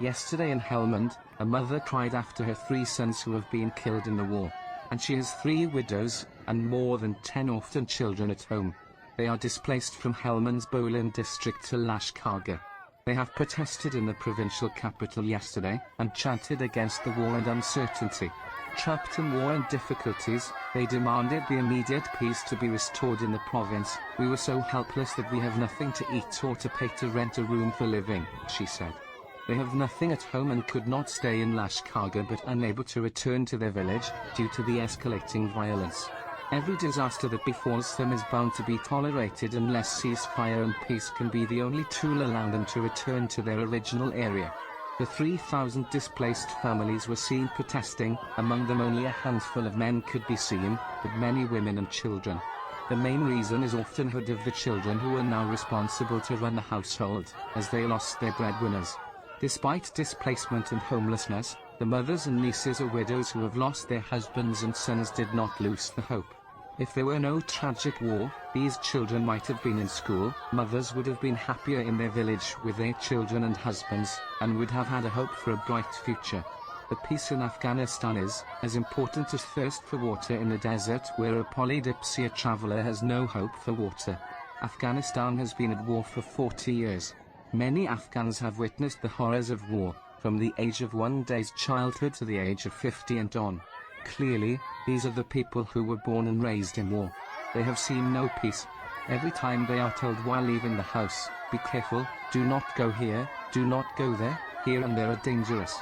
Yesterday in Helmand, a mother cried after her 3 sons who have been killed in the war. And she has 3 widows, and more than 10 orphan children at home. They are displaced from Helmand's Bolin district to Lashkargah. They have protested in the provincial capital yesterday, and chanted against the war and uncertainty. Trapped in war and difficulties, they demanded the immediate peace to be restored in the province. We were so helpless that we have nothing to eat or to pay to rent a room for living, she said. They have nothing at home and could not stay in Lashkargah but unable to return to their village, due to the escalating violence. Every disaster that befalls them is bound to be tolerated unless ceasefire and peace can be the only tool allowing them to return to their original area. The 3,000 displaced families were seen protesting, among them only a handful of men could be seen, but many women and children. The main reason is orphanhood of the children who are now responsible to run the household, as they lost their breadwinners. Despite displacement and homelessness, the mothers and nieces or widows who have lost their husbands and sons did not lose the hope. If there were no tragic war, these children might have been in school, mothers would have been happier in their village with their children and husbands, and would have had a hope for a bright future. The peace in Afghanistan is as important as thirst for water in the desert where a polydipsia traveler has no hope for water. Afghanistan has been at war for 40 years. Many Afghans have witnessed the horrors of war, from the age of 1 day's childhood to the age of 50 and on. Clearly, these are the people who were born and raised in war. They have seen no peace. Every time they are told while leaving the house, be careful, do not go here, do not go there, here and there are dangerous.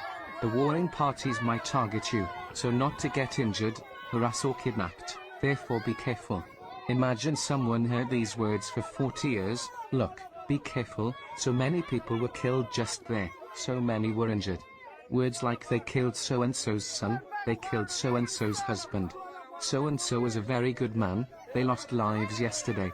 The warring parties might target you, so not to get injured, harassed or kidnapped, therefore be careful. Imagine someone heard these words for 40 years, look, be careful, so many people were killed just there, so many were injured. Words like they killed so-and-so's son, they killed so-and-so's husband. So-and-so was a very good man, they lost lives yesterday.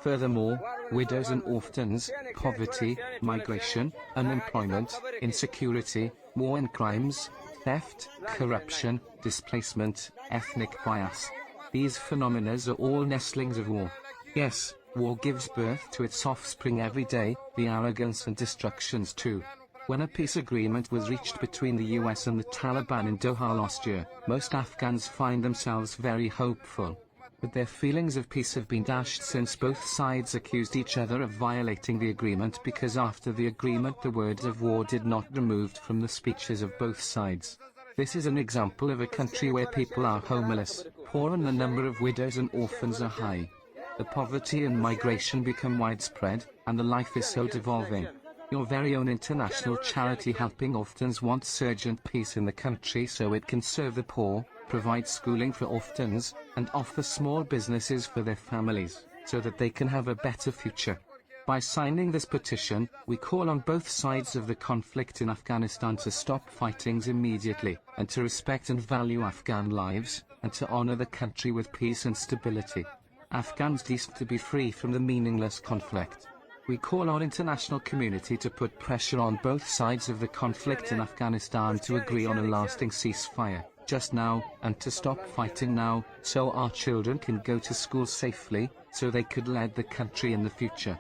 Furthermore, widows and orphans, poverty, migration, unemployment, insecurity, war and crimes, theft, corruption, displacement, ethnic bias. These phenomena are all nestlings of war. Yes, war gives birth to its offspring every day, the arrogance and destructions too. When a peace agreement was reached between the US and the Taliban in Doha last year, most Afghans find themselves very hopeful. But their feelings of peace have been dashed since both sides accused each other of violating the agreement because after the agreement the words of war did not removed from the speeches of both sides. This is an example of a country where people are homeless, poor and the number of widows and orphans are high. The poverty and migration become widespread, and the life is so devolving. Your very own international charity Helping Orphans wants urgent peace in the country so it can serve the poor, provide schooling for orphans, and offer small businesses for their families, so that they can have a better future. By signing this petition, we call on both sides of the conflict in Afghanistan to stop fightings immediately, and to respect and value Afghan lives, and to honor the country with peace and stability. Afghans deserve to be free from the meaningless conflict. We call on international community to put pressure on both sides of the conflict in Afghanistan to agree on a lasting ceasefire, just now, and to stop fighting now, so our children can go to school safely, so they could lead the country in the future.